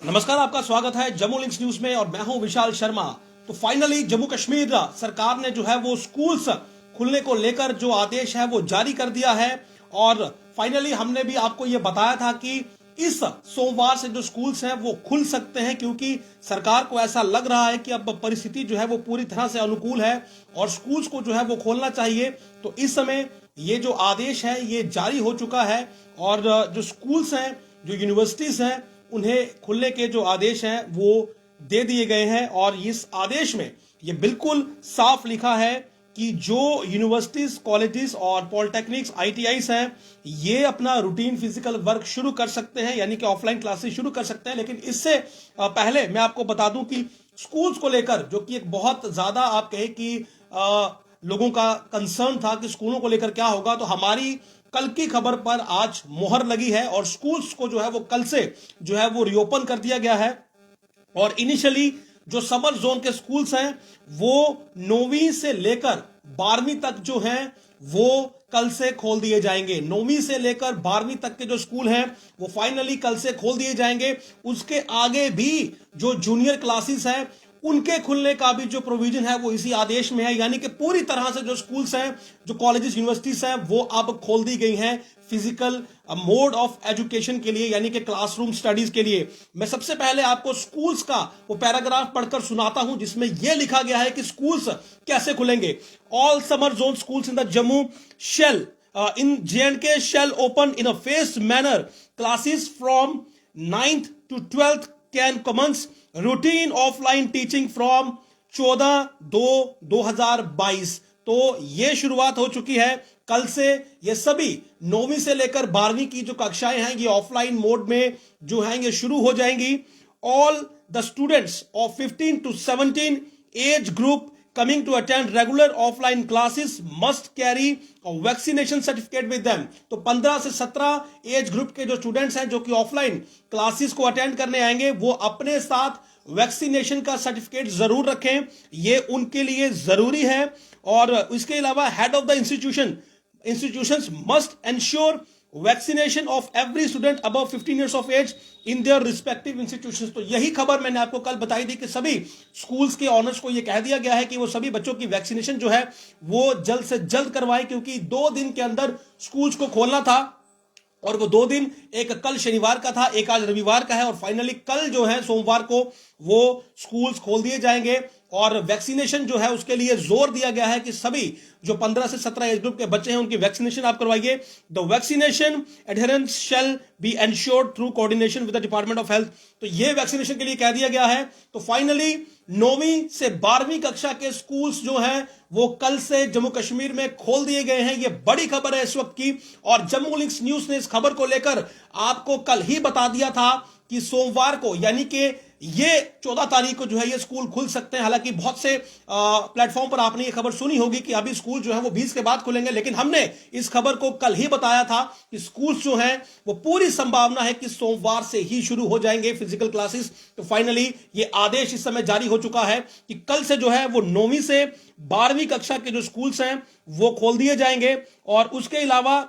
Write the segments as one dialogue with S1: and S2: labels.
S1: नमस्कार, आपका स्वागत है जम्मू लिंक्स न्यूज में और मैं हूं विशाल शर्मा। तो फाइनली जम्मू कश्मीर सरकार ने जो है वो स्कूल्स खुलने को लेकर जो आदेश है वो जारी कर दिया है। और फाइनली हमने भी आपको ये बताया था कि इस सोमवार से जो स्कूल्स हैं वो खुल सकते हैं, क्योंकि सरकार को ऐसा लग रहा है कि अब परिस्थिति जो है वो पूरी तरह से अनुकूल है और स्कूल्स को जो है वो खोलना चाहिए। तो इस समय ये जो आदेश है ये जारी हो चुका है और जो स्कूल्स हैं, जो यूनिवर्सिटीज हैं, उन्हें खुलने के जो आदेश हैं वो दे दिए गए हैं। और इस आदेश में ये बिल्कुल साफ लिखा है कि जो यूनिवर्सिटीज, कॉलेजेस और पॉलिटेक्निक्स, आईटीआईस हैं, ये अपना रूटीन फिजिकल वर्क शुरू कर सकते हैं, यानी कि ऑफलाइन क्लासेस शुरू कर सकते हैं। लेकिन इससे पहले मैं आपको बता दूं कि स्कूल्स को लेकर जो कि एक बहुत ज्यादा आप कहें कि लोगों का कंसर्न था कि स्कूलों को लेकर क्या होगा, तो हमारी कल की खबर पर आज मोहर लगी है और स्कूल्स को जो है वो कल से जो है वो रीओपन कर दिया गया है। और इनिशियली जो समर जोन के स्कूल्स हैं वो 9वीं से लेकर 12वीं तक जो हैं वो कल से खोल दिए जाएंगे। 9वीं से लेकर 12वीं तक के जो स्कूल हैं वो फाइनली कल से खोल दिए जाएंगे। उसके आगे भी जो जूनियर क्लासेस हैं उनके खुलने का भी जो प्रोविजन है वो इसी आदेश में है, यानी कि पूरी तरह से जो स्कूल्स हैं, जो कॉलेजेस, यूनिवर्सिटीज हैं, वो अब खोल दी गई हैं फिजिकल मोड ऑफ एजुकेशन के लिए, यानी कि क्लासरूम स्टडीज के लिए। मैं सबसे पहले आपको स्कूल्स का वो पैराग्राफ पढ़कर सुनाता हूं जिसमें यह लिखा गया है कि स्कूल्स कैसे खुलेंगे। All summer zone schools in the Jammu shall in J&K shall open in a phased manner. Classes from 9th to 12th can commence routine offline teaching from 14/2/2022। तो ये शुरुआत हो चुकी है कल से। ये सभी 9वीं से लेकर 12वीं की जो कक्षाएं हैं ये ऑफलाइन मोड में जो हैं ये शुरू हो जाएंगी। All the students of 15 to 17 age group coming to attend regular offline classes must carry a vaccination certificate with them। तो 15 से 17 एज ग्रुप के जो स्टूडेंट्स हैं जो कि ऑफलाइन क्लासेस को अटेंड करने आएंगे वो अपने साथ वैक्सीनेशन का सर्टिफिकेट जरूर रखें, ये उनके लिए जरूरी है। और इसके अलावा head of the institutions must ensure vaccination of every student above 15 years of age in their respective institutions. तो यही खबर मैंने आपको कल बताई थी कि सभी स्कूल्स के ऑनर्स को यह कह दिया गया है कि वो सभी बच्चों की वैक्सीनेशन जो है वो जल्द से जल्द करवाएं, क्योंकि 2 दिन के अंदर स्कूल्स को खोलना था और वो 2 दिन, एक कल शनिवार का था, एक आज रविवार का है। और फाइनली कल जो है सोमवार को वो स्कूल्स खोल दिए जाएंगे। और वैक्सीनेशन जो है उसके लिए जोर दिया गया है कि सभी जो 15 से 17 एज ग्रुप के बच्चे हैं उनकी वैक्सीनेशन आप करवाइए। The vaccination adherence shall be ensured through coordination with the department of health. तो ये वैक्सीनेशन के लिए कह दिया गया है। तो फाइनली 9वीं से 12वीं कक्षा के स्कूल्स जो हैं वो कल से जम्मू कश्मीर में खोल दिए गए हैं। ये बड़ी खबर है इस वक्त की और जम्मू लिंक्स न्यूज ने इस खबर को लेकर आपको कल ही बता दिया था कि सोमवार को, यानी कि ये 14 तारीख को जो है ये स्कूल खुल सकते हैं। हालांकि बहुत से प्लेटफॉर्म पर आपने ये खबर सुनी होगी कि अभी स्कूल जो है वो 20 के बाद खुलेंगे, लेकिन हमने इस खबर को कल ही बताया था कि स्कूल जो हैं वो पूरी संभावना है कि सोमवार से ही शुरू हो जाएंगे फिजिकल क्लासेस। तो फाइनली ये आदेश इस समय जारी हो चुका है कि कल से जो है वो 9वीं से 12वीं कक्षा के जो स्कूल्स हैं वो खोल दिए जाएंगे। और उसके अलावा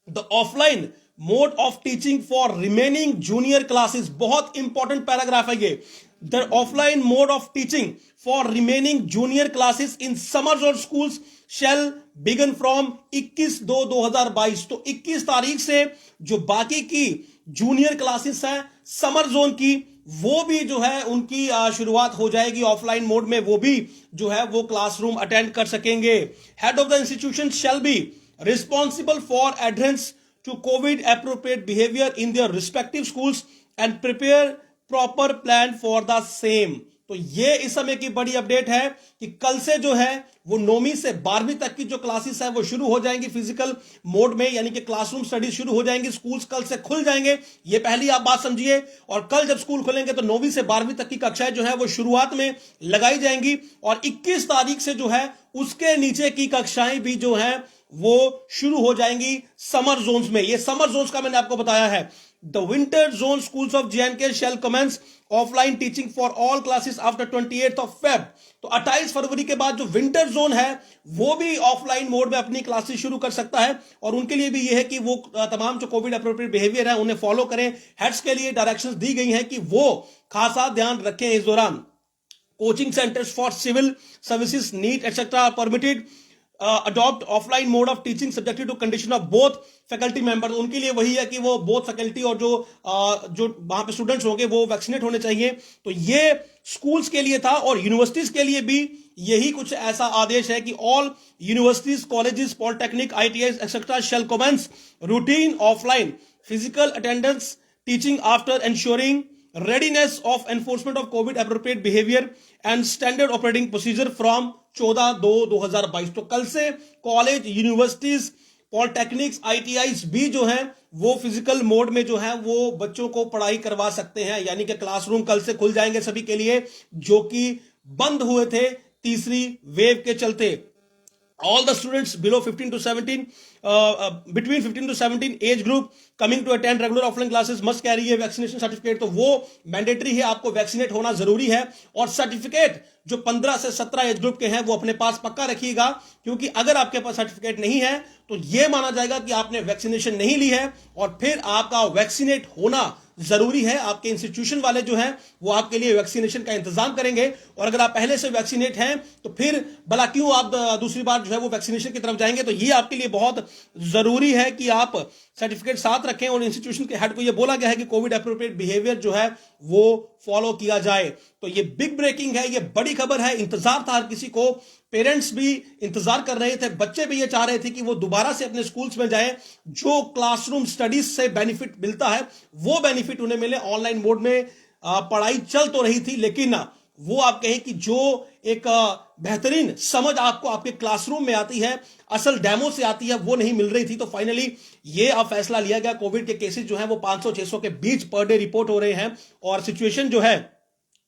S1: the offline mode of teaching for remaining junior classes, बहुत इंपॉर्टेंट पैराग्राफ है ये। The offline mode of teaching for remaining junior classes in summer zone schools shall begin from 21/2/2022। तो 21 तारीख से जो बाकी की जूनियर क्लासेस हैं समर जोन की, वो भी जो है उनकी शुरुआत हो जाएगी ऑफलाइन मोड में। वो भी जो है वो क्लासरूम अटेंड कर सकेंगे। Head of the institution shall be responsible for adherence to COVID appropriate behavior in their respective schools and prepare proper plan for the same। तो ये इस समय की बड़ी अपडेट है कि कल से जो है वो 9वीं से 12वीं तक की जो क्लासेस है वो शुरू हो जाएंगी फिजिकल मोड में, यानी कि क्लासरूम स्टडीज शुरू हो जाएंगी। स्कूल्स कल से खुल जाएंगे, ये पहली आप बात समझिए। और कल जब स्कूल खुलेंगे तो 9वीं से 12वीं तक की कक्षाएं जो है वो शुरुआत में लगाई जाएंगी और 21 तारीख से जो है उसके नीचे की कक्षाएं भी जो है वो शुरू हो जाएंगी समर जोन्स में। ये समर जोन्स का मैंने आपको बताया है। The winter zone schools of J&K shall commence offline teaching for all classes after 28 of Feb. तो 28 फरवरी के बाद जो विंटर जोन है वो भी ऑफलाइन मोड में अपनी क्लासेस शुरू कर सकता है, और उनके लिए भी ये है कि वो तमाम जो कोविड अप्रोप्रिएट बिहेवियर है उन्हें फॉलो करें। हेड्स के लिए डायरेक्शंस दी गई हैं कि वो खासा ध्यान रखें इस दौरान। Coaching centres for civil services, NEET etcetera permitted adopt offline mode of teaching subjected to condition of both faculty members. उनके लिए वही है कि वो बोथ फैकल्टी और जो वहां पे स्टूडेंट्स होंगे वो वैक्सीनेट होने चाहिए। तो ये स्कूल्स के लिए था, और यूनिवर्सिटीज के लिए भी यही कुछ ऐसा आदेश है कि all universities, colleges, polytechnic, ITIs etcetera shall commence routine offline physical attendance teaching after ensuring readiness of enforcement of COVID appropriate behavior and standard operating procedure from 14/2/2022। तो कल से कॉलेज, यूनिवर्सिटीज, पॉलिटेक्निक्स, ITIs भी जो हैं वो physical mode में जो है वो बच्चों को पढ़ाई करवा सकते हैं, यानी कि क्लासरूम कल से खुल जाएंगे सभी के लिए जो कि बंद हुए थे तीसरी वेव के चलते। All the students below 15 to 17 between 15 to 17 age group coming to attend regular offline classes must carry a vaccination certificate। तो वो मैंडेटरी है, आपको वैक्सीनेट होना जरूरी है। और सर्टिफिकेट जो 15 से 17 एज ग्रुप के हैं वो अपने पास पक्का रखिएगा, क्योंकि अगर आपके पास सर्टिफिकेट नहीं है तो यह माना जाएगा कि आपने वैक्सीनेशन नहीं ली है, और फिर आपका वैक्सीनेट होना जरूरी है। आपके इंस्टीट्यूशन वाले जो हैं वो आपके लिए वैक्सीनेशन का इंतजाम करेंगे, और अगर आप पहले से वैक्सीनेट हैं तो फिर भला क्यों आप दूसरी बार जो है वो वैक्सीनेशन की तरफ जाएंगे। तो ये आपके लिए बहुत जरूरी है कि आप सर्टिफिकेट साथ रखें, और इंस्टीट्यूशन के हेड को ये बोला गया है कि कोविड अप्रोप्रिएट बिहेवियर जो है वो फॉलो किया जाए। तो ये बिग ब्रेकिंग है, ये बड़ी खबर है, इंतजार था हर किसी को, पेरेंट्स भी इंतजार कर रहे थे, बच्चे भी ये चाह रहे थे कि वो दोबारा से अपने स्कूल्स में जाएं। जो क्लासरूम स्टडीज से बेनिफिट मिलता है वो बेनिफिट उन्हें मिले। ऑनलाइन मोड में पढ़ाई चल तो रही थी, लेकिन वो आप कहें कि जो एक बेहतरीन समझ आपको आपके क्लासरूम में आती है, असल डेमो से आती है, वो नहीं मिल रही थी। तो फाइनली ये अब फैसला लिया गया। कोविड के केसेस जो हैं वो 500-600 के बीच पर डे रिपोर्ट हो रहे हैं, और सिचुएशन जो है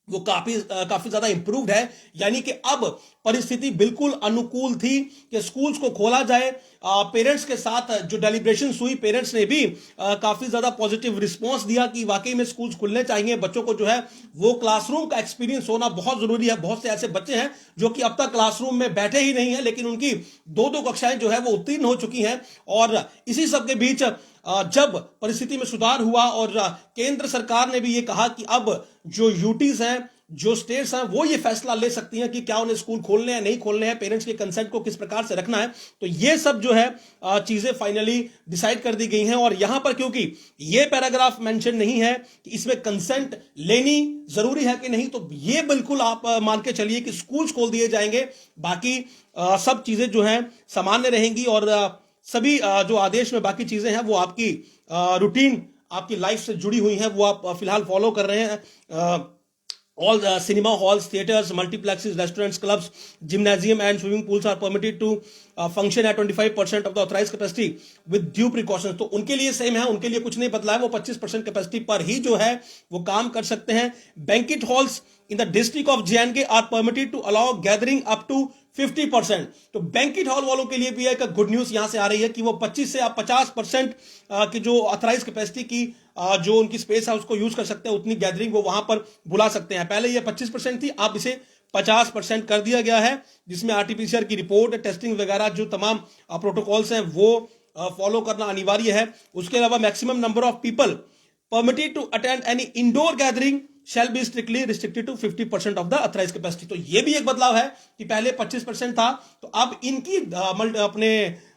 S1: वो काफी ज्यादा इंप्रूव्ड है, यानी कि अब परिस्थिति बिल्कुल अनुकूल थी कि स्कूल्स को खोला जाए। पेरेंट्स के साथ जो डेलिब्रेशंस हुई, पेरेंट्स ने भी काफी ज्यादा पॉजिटिव रिस्पांस दिया कि वाकई में स्कूल्स खुलने चाहिए। बच्चों को जो है वो क्लासरूम का एक्सपीरियंस होना बहुत जरूरी है। बहुत से ऐसे बच्चे हैं जो कि अब तक क्लासरूम में बैठे ही नहीं है, लेकिन उनकी 2-2 कक्षाएं जो है वो उत्तीर्ण हो चुकी हैं। और इसी सब के बीच जब परिस्थिति में सुधार हुआ और केंद्र सरकार ने भी ये कहा कि अब जो यूटीज हैं, जो स्टेट्स हैं, वो ये फैसला ले सकती हैं कि क्या उन्हें स्कूल खोलने हैं, नहीं खोलने हैं, पेरेंट्स के कंसेंट को किस प्रकार से रखना है। तो ये सब जो है चीजें फाइनली डिसाइड कर दी गई हैं। और यहां पर क्योंकि ये पैराग्राफ मेंशन नहीं है कि इसमें कंसेंट लेनी जरूरी है कि नहीं, तो ये बिल्कुल आप मान के चलिए कि स्कूल्स खोल दिए जाएंगे। बाकी सब चीजें जो हैं सामान्य रहेंगी, और सभी जो आदेश में बाकी चीजें हैं वो आपकी रूटीन, आपकी लाइफ से जुड़ी हुई हैं, वो आप फिलहाल फॉलो कर रहे हैं। All the cinema halls, theaters, multiplexes, restaurants, clubs, gymnasium and swimming pools are permitted to function at 25% of the authorized capacity with due precautions। तो उनके लिए सेम है, उनके लिए कुछ नहीं बदला है, वो 25% कैपेसिटी पर ही जो है वो काम कर सकते हैं। Banquet halls in the district of J&K are permitted to allow gathering up to 50%। तो बैंकेट हॉल वालों के लिए भी एक गुड न्यूज यहां से आ रही है कि वो 25 से आप 50% की जो ऑथराइज कैपेसिटी की जो उनकी स्पेस है उसको यूज कर सकते हैं, उतनी गैदरिंग वो वहां पर बुला सकते हैं। पहले ये 25% थी, अब इसे 50% कर दिया गया है, जिसमें RT-PCR की रिपोर्ट, टेस्टिंग वगैरह जो तमाम प्रोटोकॉल्स हैं वो फॉलो करना अनिवार्य है। उसके अलावा maximum number of people permitted to attend any indoor gathering shall be strictly restricted to 50% of the authorized capacity। तो ये भी एक बदलाव है कि पहले 25% था, तो अब इनकी अपने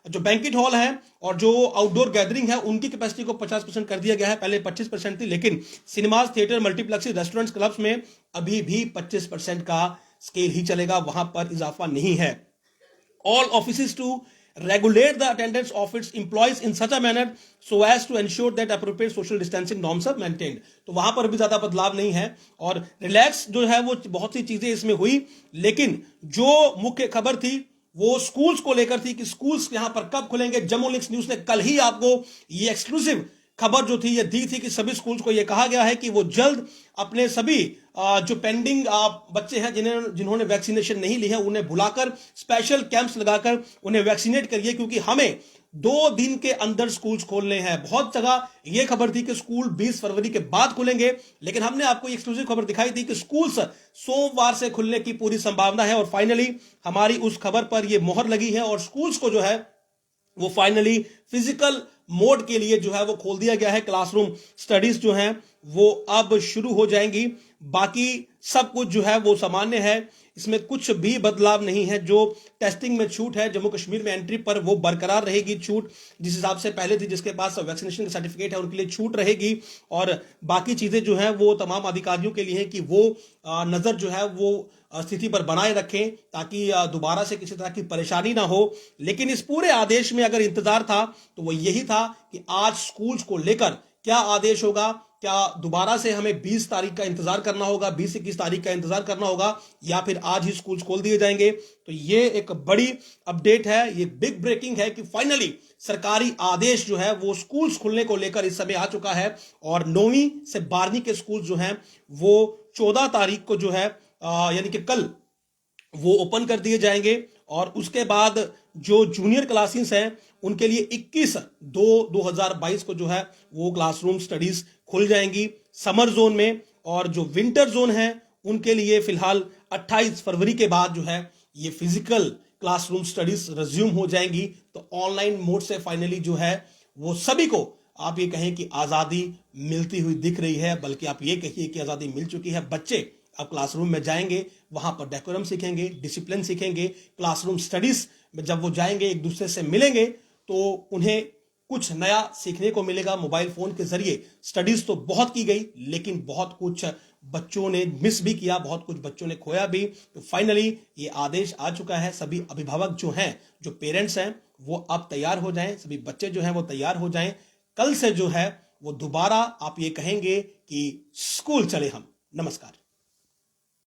S1: जो बैंकेट हॉल है और जो आउटडोर गैदरिंग है उनकी कैपेसिटी को 50% कर दिया गया है। पहले 25% थी, लेकिन cinemas, theatre, multiplex, restaurants, clubs में अभी भी 25% का स्केल ही चलेगा, वहां पर इजाफा नहीं है। All offices to regulate the attendance of its employees in such a manner so as to ensure that appropriate social distancing norms are maintained। तो वहां पर भी ज्यादा बदलाव नहीं है, और रिलैक्स जो है वो बहुत सी चीजें इसमें हुई, लेकिन जो मुख्य खबर थी वो स्कूल्स को लेकर थी कि स्कूल्स यहां पर कब खुलेंगे। जम्मू लिंक्स न्यूज ने कल ही आपको ये एक्सक्लूसिव खबर जो थी ये दी थी कि सभी स्कूल्स को ये कहा गया है कि वो जल्द अपने सभी जो पेंडिंग बच्चे हैं जिन्होंने वैक्सीनेशन नहीं ली है उन्हें बुलाकर स्पेशल कैंप्स लगाकर उन्हें वैक्सीनेट करिए, क्योंकि हमें 2 दिन के अंदर स्कूल्स खोलने हैं। बहुत जगह यह खबर थी कि स्कूल 20 फरवरी के बाद खुलेंगे, लेकिन हमने आपको एक्सक्लूसिव खबर दिखाई थी कि स्कूल्स सोमवार से खुलने की पूरी संभावना है। और फाइनली हमारी उस खबर पर यह मोहर लगी है और स्कूल्स को जो है वो फाइनली फिजिकल मोड के लिए जो है वो खोल दिया गया है। क्लासरूम स्टडीज जो हैं वो अब शुरू हो जाएंगी। बाकी सब कुछ जो है वो सामान्य है, इसमें कुछ भी बदलाव नहीं है। जो टेस्टिंग में छूट है जम्मू कश्मीर में एंट्री पर वो बरकरार रहेगी। छूट जिस हिसाब से पहले थी, जिसके पास वैक्सीनेशन का सर्टिफिकेट है उनके लिए छूट रहेगी। और बाकी चीजें जो है वो तमाम अधिकारियों के लिए है कि वो नजर जो है वो स्थिति पर बनाए रखें ताकि दोबारा से किसी तरह की परेशानी ना हो। लेकिन इस पूरे आदेश में अगर इंतजार था तो वो यही था कि आज स्कूल्स को लेकर क्या आदेश होगा, क्या दोबारा से हमें 20 तारीख का इंतजार करना होगा, 20-21 तारीख का इंतजार करना होगा, या फिर आज ही स्कूल्स खोल दिए जाएंगे। तो ये एक बड़ी अपडेट है, ये बिग ब्रेकिंग है कि फाइनली सरकारी आदेश जो है वो स्कूल्स खुलने को लेकर इस समय आ चुका है। और 9वीं से 12वीं के स्कूल जो हैं वो 14 तारीख को जो है यानी कि कल वो ओपन कर दिए जाएंगे। और उसके बाद जो जूनियर क्लासेस हैं उनके लिए 21/2/2022 को जो है वो क्लासरूम स्टडीज खुल जाएंगी समर जोन में। और जो विंटर जोन है उनके लिए फिलहाल 28 फरवरी के बाद जो है ये फिजिकल क्लासरूम स्टडीज रिज्यूम हो जाएंगी। तो ऑनलाइन मोड से फाइनली जो है वो सभी को आप ये कहें कि आजादी मिलती हुई दिख रही है, बल्कि आप ये कहिए कि आजादी मिल चुकी है। बच्चे अब क्लासरूम में जाएंगे, वहां पर डेकोरम सीखेंगे, डिसिप्लिन सीखेंगे। क्लासरूम स्टडीज में जब वो जाएंगे, एक दूसरे से मिलेंगे, तो उन्हें कुछ नया सीखने को मिलेगा। मोबाइल फोन के जरिए स्टडीज तो बहुत की गई, लेकिन बहुत कुछ बच्चों ने मिस भी किया, बहुत कुछ बच्चों ने खोया भी। तो फाइनली ये आदेश आ चुका है। सभी अभिभावक जो हैं, जो पेरेंट्स हैं, वो अब तैयार हो जाएं, सभी बच्चे जो हैं वो तैयार हो जाएं। कल से जो है वो दोबारा आप ये कहेंगे कि स्कूल चले हम। नमस्कार।